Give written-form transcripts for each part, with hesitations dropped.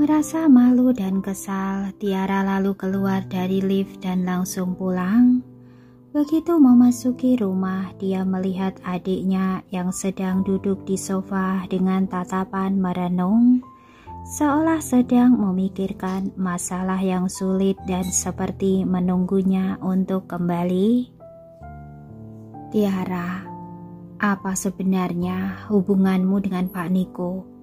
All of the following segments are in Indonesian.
Merasa malu dan kesal, Tiara lalu keluar dari lift dan langsung pulang. Begitu memasuki rumah, dia melihat adiknya yang sedang duduk di sofa dengan tatapan merenung, seolah sedang memikirkan masalah yang sulit dan seperti menunggunya untuk kembali. "Tiara, apa sebenarnya hubunganmu dengan Pak Niko?"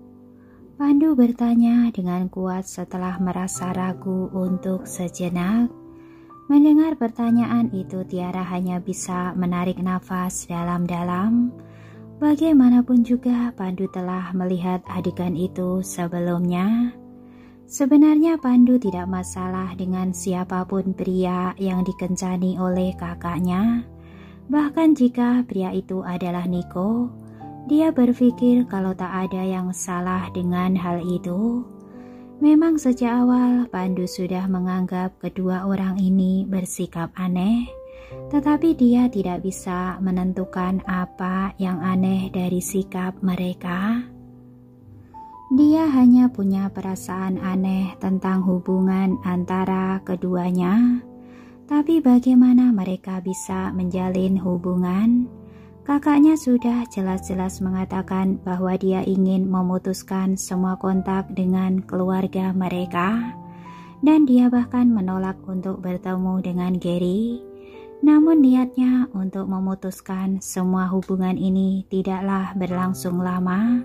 Pandu bertanya dengan kuat setelah merasa ragu untuk sejenak. Mendengar pertanyaan itu, Tiara hanya bisa menarik nafas dalam-dalam. Bagaimanapun juga Pandu telah melihat adegan itu sebelumnya. Sebenarnya Pandu tidak masalah dengan siapapun pria yang dikencani oleh kakaknya. Bahkan jika pria itu adalah Niko, dia berpikir kalau tak ada yang salah dengan hal itu. Memang sejak awal Pandu sudah menganggap kedua orang ini bersikap aneh, tetapi dia tidak bisa menentukan apa yang aneh dari sikap mereka. Dia hanya punya perasaan aneh tentang hubungan antara keduanya. Tapi bagaimana mereka bisa menjalin hubungan? Kakaknya sudah jelas-jelas mengatakan bahwa dia ingin memutuskan semua kontak dengan keluarga mereka, dan dia bahkan menolak untuk bertemu dengan Gary. Namun niatnya untuk memutuskan semua hubungan ini tidaklah berlangsung lama.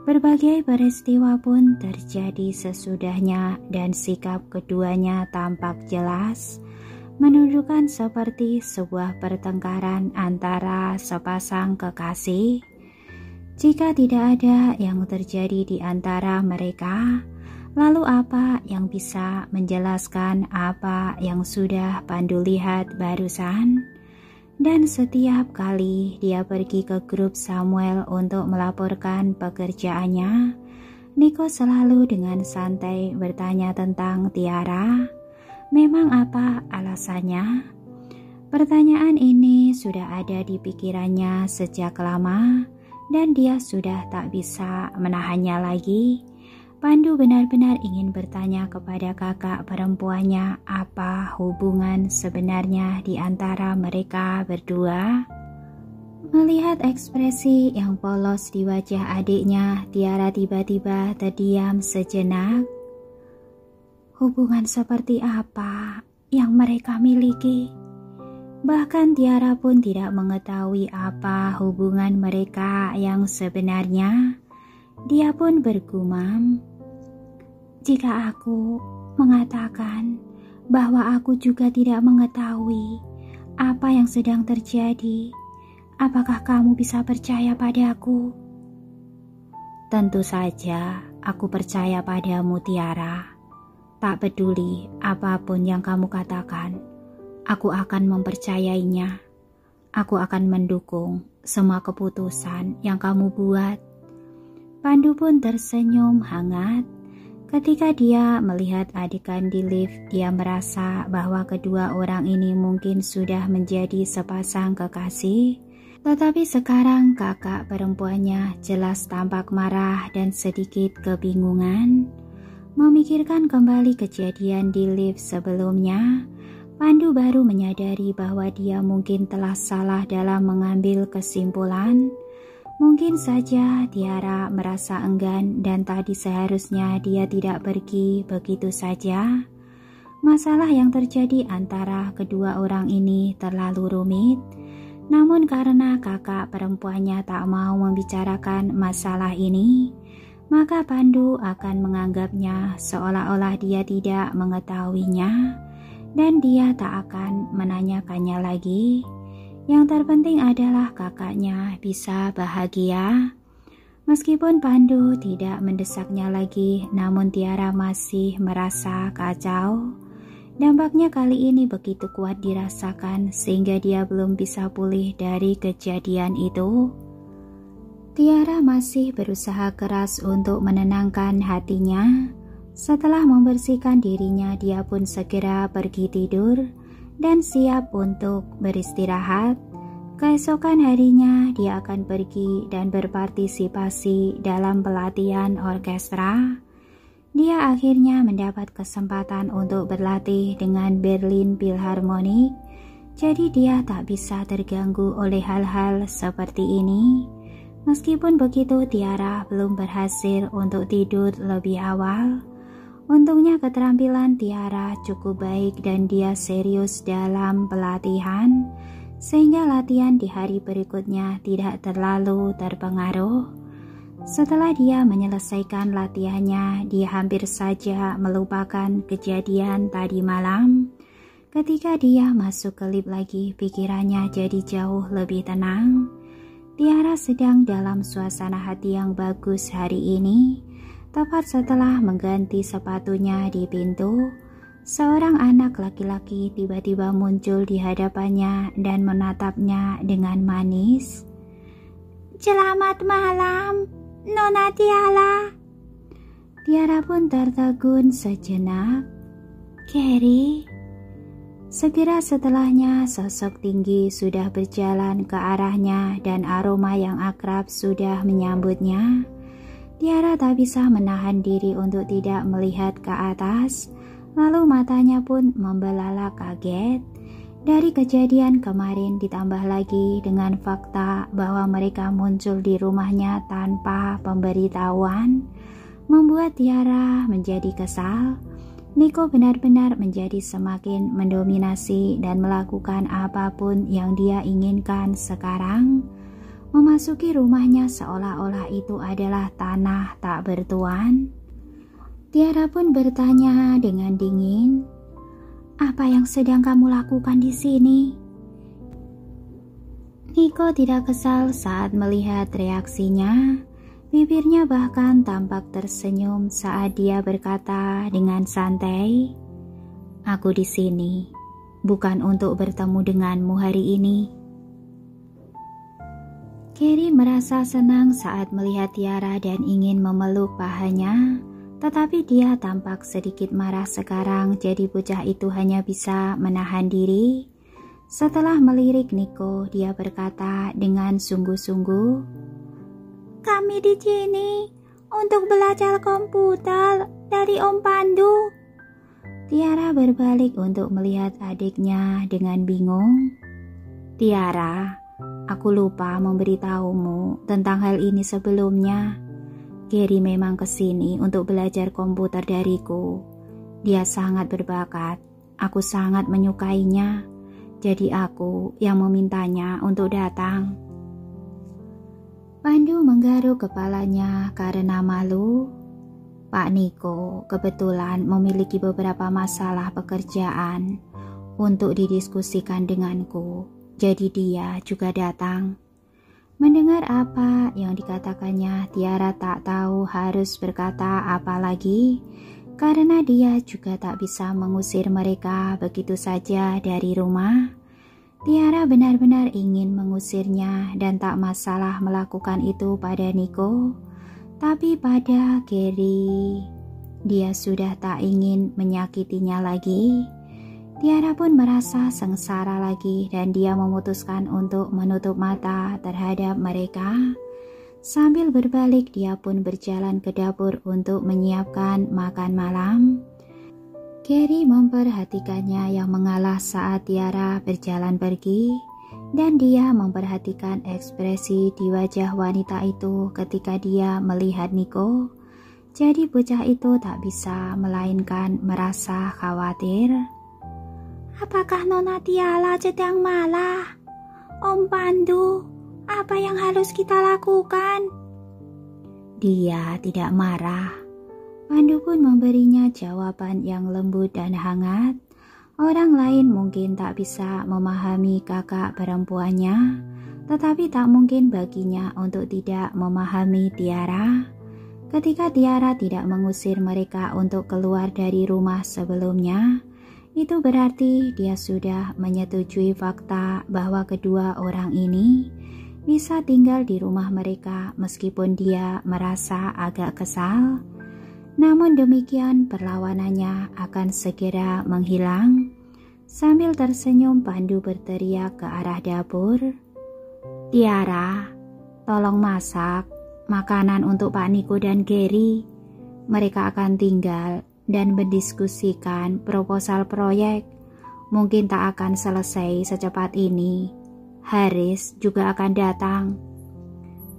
Berbagai peristiwa pun terjadi sesudahnya dan sikap keduanya tampak jelas menunjukkan seperti sebuah pertengkaran antara sepasang kekasih. Jika tidak ada yang terjadi di antara mereka, lalu apa yang bisa menjelaskan apa yang sudah Pandu lihat barusan? Dan setiap kali dia pergi ke grup Samuel untuk melaporkan pekerjaannya, Niko selalu dengan santai bertanya tentang Tiara. Memang apa alasannya? Pertanyaan ini sudah ada di pikirannya sejak lama dan dia sudah tak bisa menahannya lagi. Pandu benar-benar ingin bertanya kepada kakak perempuannya apa hubungan sebenarnya di antara mereka berdua. Melihat ekspresi yang polos di wajah adiknya, Tiara tiba-tiba terdiam sejenak. Hubungan seperti apa yang mereka miliki? Bahkan Tiara pun tidak mengetahui apa hubungan mereka yang sebenarnya. Dia pun bergumam, "Jika aku mengatakan bahwa aku juga tidak mengetahui apa yang sedang terjadi, apakah kamu bisa percaya padaku?" "Tentu saja aku percaya padamu, Tiara. Tak peduli apapun yang kamu katakan, aku akan mempercayainya. Aku akan mendukung semua keputusan yang kamu buat." Pandu pun tersenyum hangat. Ketika dia melihat adegan di lift, dia merasa bahwa kedua orang ini mungkin sudah menjadi sepasang kekasih. Tetapi sekarang kakak perempuannya jelas tampak marah dan sedikit kebingungan. Memikirkan kembali kejadian di lift sebelumnya, Pandu baru menyadari bahwa dia mungkin telah salah dalam mengambil kesimpulan. Mungkin saja Tiara merasa enggan dan tadi seharusnya dia tidak pergi begitu saja. Masalah yang terjadi antara kedua orang ini terlalu rumit. Namun karena kakak perempuannya tak mau membicarakan masalah ini, maka Pandu akan menganggapnya seolah-olah dia tidak mengetahuinya dan dia tak akan menanyakannya lagi. Yang terpenting adalah kakaknya bisa bahagia. Meskipun Pandu tidak mendesaknya lagi, namun Tiara masih merasa kacau. Dampaknya kali ini begitu kuat dirasakan sehingga dia belum bisa pulih dari kejadian itu. Tiara masih berusaha keras untuk menenangkan hatinya. Setelah membersihkan dirinya, dia pun segera pergi tidur dan siap untuk beristirahat. Keesokan harinya, dia akan pergi dan berpartisipasi dalam pelatihan orkestra. Dia akhirnya mendapat kesempatan untuk berlatih dengan Berlin Philharmonic, jadi dia tak bisa terganggu oleh hal-hal seperti ini. Meskipun begitu, Tiara belum berhasil untuk tidur lebih awal. Untungnya keterampilan Tiara cukup baik dan dia serius dalam pelatihan, sehingga latihan di hari berikutnya tidak terlalu terpengaruh. Setelah dia menyelesaikan latihannya, dia hampir saja melupakan kejadian tadi malam. Ketika dia masuk ke lift lagi, pikirannya jadi jauh lebih tenang. Tiara sedang dalam suasana hati yang bagus hari ini. Tepat setelah mengganti sepatunya di pintu, seorang anak laki-laki tiba-tiba muncul di hadapannya dan menatapnya dengan manis. "Selamat malam, Nona Tiara." Tiara pun tertegun sejenak. "Carrie?" Segera setelahnya sosok tinggi sudah berjalan ke arahnya dan aroma yang akrab sudah menyambutnya. Tiara tak bisa menahan diri untuk tidak melihat ke atas, lalu matanya pun membelalak kaget. Dari kejadian kemarin ditambah lagi dengan fakta bahwa mereka muncul di rumahnya tanpa pemberitahuan, membuat Tiara menjadi kesal. Nico benar-benar menjadi semakin mendominasi dan melakukan apapun yang dia inginkan sekarang. Memasuki rumahnya seolah-olah itu adalah tanah tak bertuan. Tiara pun bertanya dengan dingin, "Apa yang sedang kamu lakukan di sini?" Nico tidak kesal saat melihat reaksinya. Bibirnya bahkan tampak tersenyum saat dia berkata dengan santai, "Aku di sini bukan untuk bertemu denganmu hari ini." Carrie merasa senang saat melihat Tiara dan ingin memeluk pahanya, tetapi dia tampak sedikit marah sekarang, jadi bocah itu hanya bisa menahan diri. Setelah melirik Nico, dia berkata dengan sungguh-sungguh, "Kami di sini untuk belajar komputer dari Om Pandu." Tiara berbalik untuk melihat adiknya dengan bingung. "Tiara, aku lupa memberitahumu tentang hal ini sebelumnya. Gary memang kesini untuk belajar komputer dariku. Dia sangat berbakat, aku sangat menyukainya. Jadi aku yang memintanya untuk datang." Pandu menggaruk kepalanya karena malu. "Pak Nico kebetulan memiliki beberapa masalah pekerjaan untuk didiskusikan denganku. Jadi dia juga datang." Mendengar apa yang dikatakannya, Tiara tak tahu harus berkata apa lagi, karena dia juga tak bisa mengusir mereka begitu saja dari rumah. Tiara benar-benar ingin mengusirnya dan tak masalah melakukan itu pada Nico, tapi pada Gary, dia sudah tak ingin menyakitinya lagi. Tiara pun merasa sengsara lagi dan dia memutuskan untuk menutup mata terhadap mereka. Sambil berbalik, dia pun berjalan ke dapur untuk menyiapkan makan malam. Gary memperhatikannya yang mengalah saat Tiara berjalan pergi, dan dia memperhatikan ekspresi di wajah wanita itu ketika dia melihat Nico. Jadi bocah itu tak bisa melainkan merasa khawatir. "Apakah Nona Tiara sedang marah? Om Pandu, apa yang harus kita lakukan?" "Dia tidak marah." Pandu pun memberinya jawaban yang lembut dan hangat. Orang lain mungkin tak bisa memahami kakak perempuannya, tetapi tak mungkin baginya untuk tidak memahami Tiara. Ketika Tiara tidak mengusir mereka untuk keluar dari rumah sebelumnya, itu berarti dia sudah menyetujui fakta bahwa kedua orang ini bisa tinggal di rumah mereka meskipun dia merasa agak kesal. Namun demikian perlawanannya akan segera menghilang. Sambil tersenyum, Pandu berteriak ke arah dapur, "Tiara, tolong masak makanan untuk Pak Niko dan Gary. mereka akan tinggal dan mendiskusikan proposal proyek. Mungkin tak akan selesai secepat ini. Haris juga akan datang.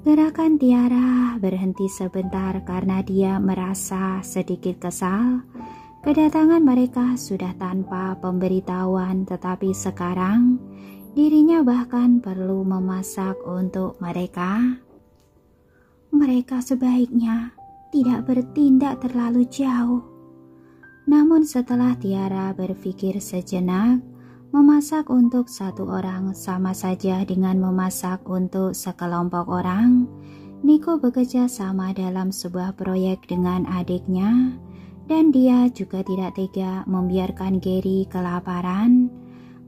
Gerakan Tiara berhenti sebentar karena dia merasa sedikit kesal. Kedatangan mereka sudah tanpa pemberitahuan, tetapi sekarang dirinya bahkan perlu memasak untuk mereka. Mereka sebaiknya tidak bertindak terlalu jauh. Namun setelah Tiara berpikir sejenak, memasak untuk satu orang sama saja dengan memasak untuk sekelompok orang. Nico bekerja sama dalam sebuah proyek dengan adiknya, dan dia juga tidak tega membiarkan Gary kelaparan.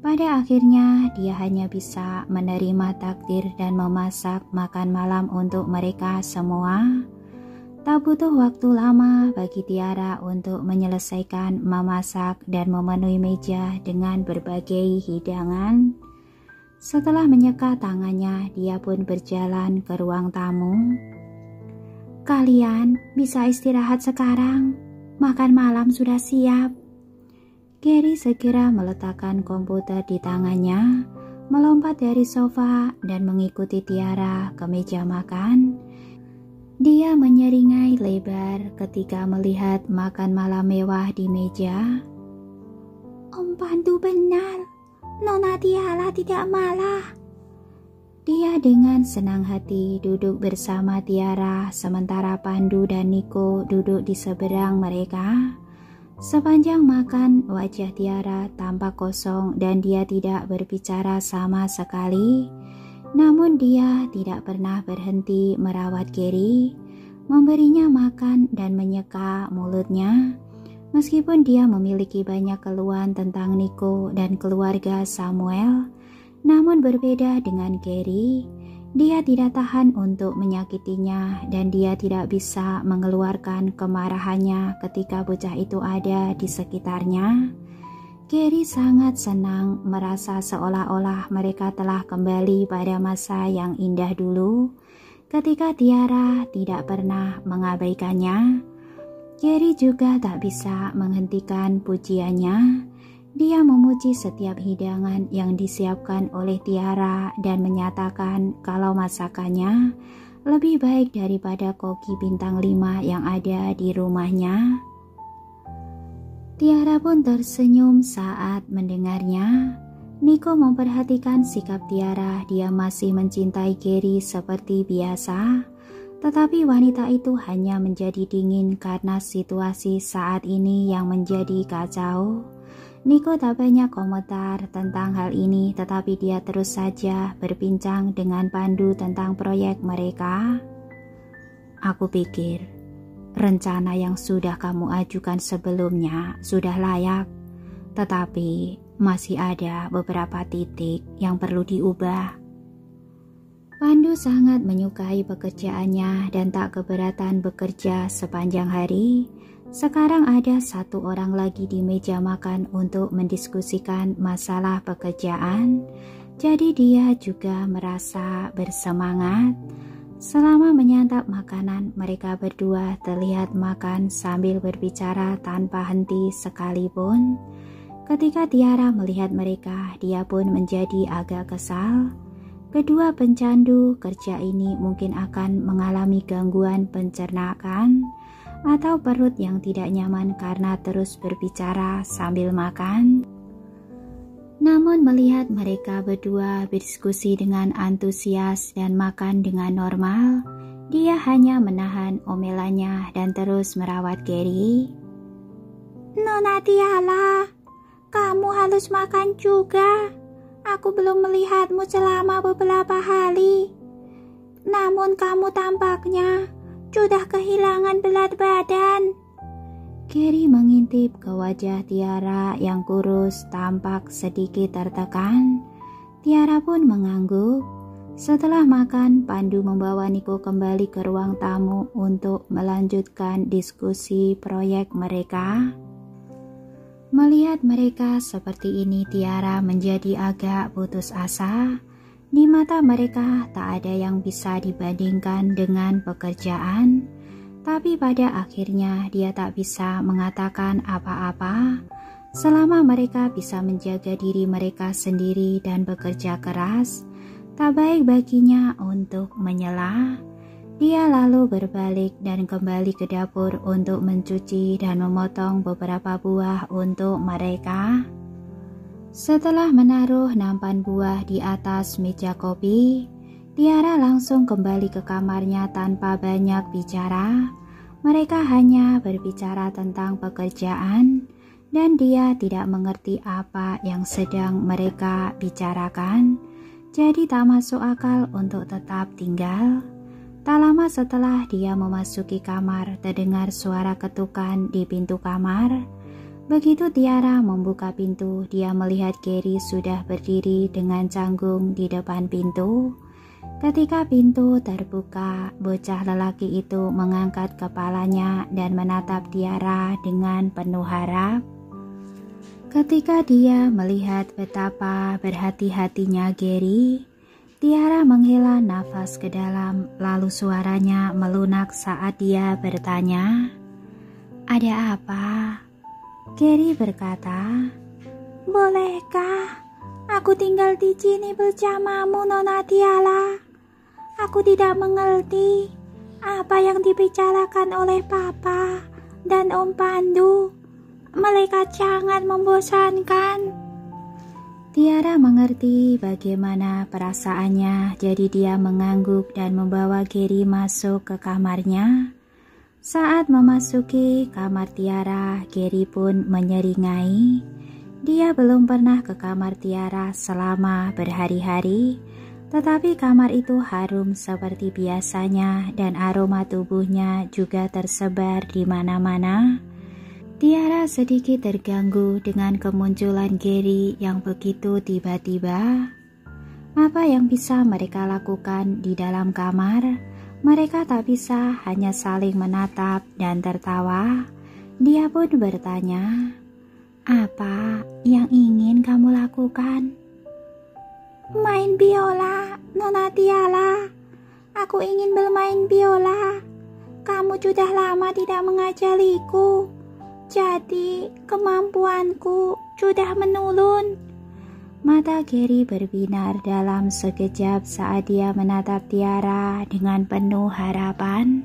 Pada akhirnya dia hanya bisa menerima takdir dan memasak makan malam untuk mereka semua. Tak butuh waktu lama bagi Tiara untuk menyelesaikan memasak dan memenuhi meja dengan berbagai hidangan. Setelah menyeka tangannya, dia pun berjalan ke ruang tamu. "Kalian bisa istirahat sekarang, makan malam sudah siap." Gary segera meletakkan komputer di tangannya, melompat dari sofa dan mengikuti Tiara ke meja makan. Dia menyeringai lebar ketika melihat makan malam mewah di meja. "Om Pandu benar, Nona Tiara tidak malah." Dia dengan senang hati duduk bersama Tiara, sementara Pandu dan Nico duduk di seberang mereka. Sepanjang makan, wajah Tiara tampak kosong dan dia tidak berbicara sama sekali. Namun dia tidak pernah berhenti merawat Gary, memberinya makan dan menyeka mulutnya. Meskipun dia memiliki banyak keluhan tentang Nico dan keluarga Samuel, namun berbeda dengan Gary, dia tidak tahan untuk menyakitinya dan dia tidak bisa mengeluarkan kemarahannya ketika bocah itu ada di sekitarnya. Gary sangat senang merasa seolah-olah mereka telah kembali pada masa yang indah dulu, ketika Tiara tidak pernah mengabaikannya. Gary juga tak bisa menghentikan pujiannya. Dia memuji setiap hidangan yang disiapkan oleh Tiara dan menyatakan kalau masakannya lebih baik daripada koki bintang 5 yang ada di rumahnya. Tiara pun tersenyum saat mendengarnya. Nico memperhatikan sikap Tiara, dia masih mencintai Gary seperti biasa. Tetapi wanita itu hanya menjadi dingin karena situasi saat ini yang menjadi kacau. Nico tak banyak komentar tentang hal ini, tetapi dia terus saja berbincang dengan Pandu tentang proyek mereka. "Aku pikir rencana yang sudah kamu ajukan sebelumnya sudah layak, tetapi masih ada beberapa titik yang perlu diubah." Pandu sangat menyukai pekerjaannya dan tak keberatan bekerja sepanjang hari. Sekarang ada satu orang lagi di meja makan untuk mendiskusikan masalah pekerjaan, jadi dia juga merasa bersemangat. Selama menyantap makanan, mereka berdua terlihat makan sambil berbicara tanpa henti sekalipun. Ketika Tiara melihat mereka, dia pun menjadi agak kesal. Kedua pencandu kerja ini mungkin akan mengalami gangguan pencernaan atau perut yang tidak nyaman karena terus berbicara sambil makan. Namun melihat mereka berdua berdiskusi dengan antusias dan makan dengan normal, dia hanya menahan omelannya dan terus merawat Gary. "Nona Tiara, kamu harus makan juga. Aku belum melihatmu selama beberapa hari. Namun kamu tampaknya sudah kehilangan berat badan." Gary mengintip ke wajah Tiara yang kurus, tampak sedikit tertekan. Tiara pun mengangguk. Setelah makan, Pandu membawa Nico kembali ke ruang tamu untuk melanjutkan diskusi proyek mereka. Melihat mereka seperti ini, Tiara menjadi agak putus asa. Di mata mereka tak ada yang bisa dibandingkan dengan pekerjaan. Tapi pada akhirnya dia tak bisa mengatakan apa-apa selama mereka bisa menjaga diri mereka sendiri dan bekerja keras. Tak baik baginya untuk menyela. Dia lalu berbalik dan kembali ke dapur untuk mencuci dan memotong beberapa buah untuk mereka. Setelah menaruh nampan buah di atas meja kopi, Tiara langsung kembali ke kamarnya tanpa banyak bicara. Mereka hanya berbicara tentang pekerjaan dan dia tidak mengerti apa yang sedang mereka bicarakan. Jadi tak masuk akal untuk tetap tinggal. Tak lama setelah dia memasuki kamar, terdengar suara ketukan di pintu kamar. Begitu Tiara membuka pintu, dia melihat Gary sudah berdiri dengan canggung di depan pintu. Ketika pintu terbuka, bocah lelaki itu mengangkat kepalanya dan menatap Tiara dengan penuh harap. Ketika dia melihat betapa berhati-hatinya Gary, Tiara menghela nafas ke dalam, lalu suaranya melunak saat dia bertanya, "Ada apa?" Gary berkata, "Bolehkah aku tinggal di sini bersamamu, Nona Tiara? Aku tidak mengerti apa yang dibicarakan oleh Papa dan Om Pandu. Mereka sangat membosankan." Tiara mengerti bagaimana perasaannya, jadi dia mengangguk dan membawa Gary masuk ke kamarnya. Saat memasuki kamar Tiara, Gary pun menyeringai. Dia belum pernah ke kamar Tiara selama berhari-hari, tetapi kamar itu harum seperti biasanya dan aroma tubuhnya juga tersebar di mana-mana. Tiara sedikit terganggu dengan kemunculan Gary yang begitu tiba-tiba. Apa yang bisa mereka lakukan di dalam kamar? Mereka tak bisa hanya saling menatap dan tertawa. Dia pun bertanya, "Apa yang ingin kamu lakukan?" "Main biola, Nona Tiara. Aku ingin bermain biola. Kamu sudah lama tidak mengajariku. Jadi kemampuanku sudah menurun." Mata Gary berbinar dalam sekejap saat dia menatap Tiara dengan penuh harapan.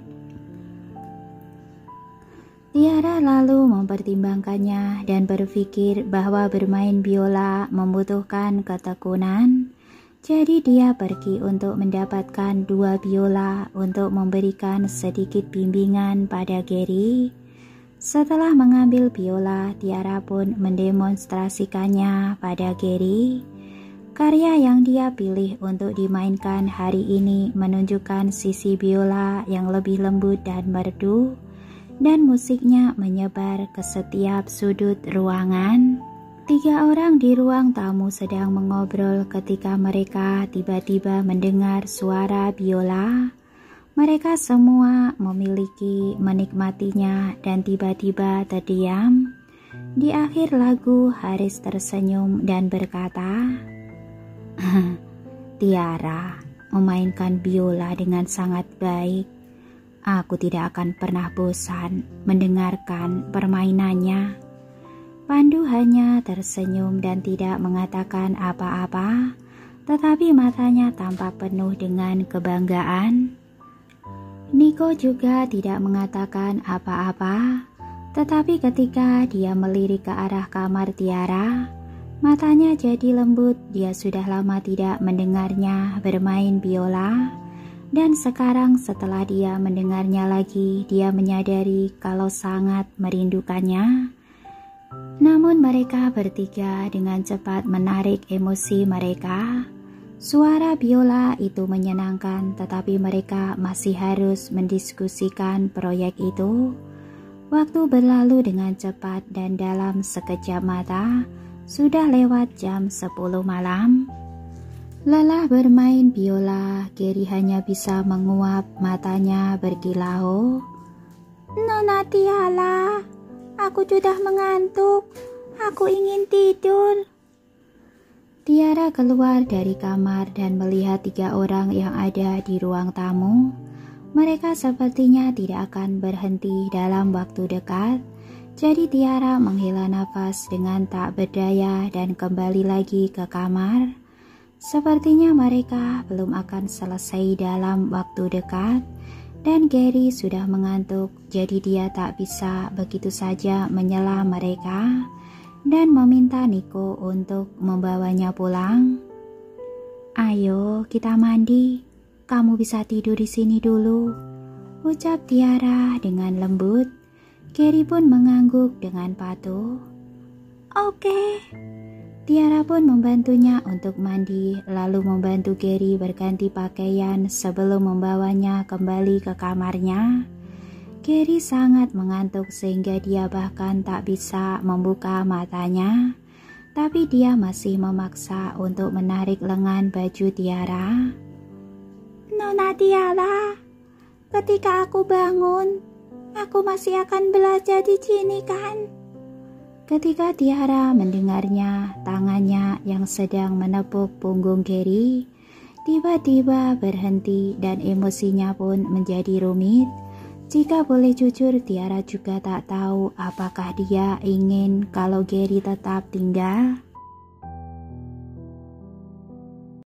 Tiara lalu mempertimbangkannya dan berpikir bahwa bermain biola membutuhkan ketekunan. Jadi dia pergi untuk mendapatkan 2 biola untuk memberikan sedikit bimbingan pada Gary. Setelah mengambil biola, Tiara pun mendemonstrasikannya pada Gary. Karya yang dia pilih untuk dimainkan hari ini menunjukkan sisi biola yang lebih lembut dan merdu, dan musiknya menyebar ke setiap sudut ruangan. 3 orang di ruang tamu sedang mengobrol ketika mereka tiba-tiba mendengar suara biola. Mereka semua menikmatinya dan tiba-tiba terdiam. Di akhir lagu, Haris tersenyum dan berkata, "Tiara memainkan biola dengan sangat baik. Aku tidak akan pernah bosan mendengarkan permainannya." Pandu hanya tersenyum dan tidak mengatakan apa-apa, tetapi matanya tampak penuh dengan kebanggaan. Niko juga tidak mengatakan apa-apa, tetapi ketika dia melirik ke arah kamar Tiara, matanya jadi lembut. Dia sudah lama tidak mendengarnya bermain biola, dan sekarang setelah dia mendengarnya lagi, dia menyadari kalau sangat merindukannya. Namun mereka bertiga dengan cepat menarik emosi mereka. Suara biola itu menyenangkan, tetapi mereka masih harus mendiskusikan proyek itu. Waktu berlalu dengan cepat dan dalam sekejap mata, sudah lewat jam 10 malam. Lelah bermain biola, Gary hanya bisa menguap, matanya berkilau. "Nona Tiara, aku sudah mengantuk. Aku ingin tidur." Tiara keluar dari kamar dan melihat 3 orang yang ada di ruang tamu. Mereka sepertinya tidak akan berhenti dalam waktu dekat. Jadi Tiara menghela nafas dengan tak berdaya dan kembali lagi ke kamar. Sepertinya mereka belum akan selesai dalam waktu dekat. Dan Gary sudah mengantuk, jadi dia tak bisa begitu saja menyela mereka dan meminta Nico untuk membawanya pulang. "Ayo kita mandi, kamu bisa tidur di sini dulu," ucap Tiara dengan lembut. Gary pun mengangguk dengan patuh. "Oke." Tiara pun membantunya untuk mandi, lalu membantu Gary berganti pakaian sebelum membawanya kembali ke kamarnya. Gary sangat mengantuk sehingga dia bahkan tak bisa membuka matanya, tapi dia masih memaksa untuk menarik lengan baju Tiara. "Nona Tiara, ketika aku bangun, aku masih akan belajar di sini kan?" Ketika Tiara mendengarnya, tangannya yang sedang menepuk punggung Gary tiba-tiba berhenti dan emosinya pun menjadi rumit. Jika boleh jujur, Tiara juga tak tahu apakah dia ingin kalau Gary tetap tinggal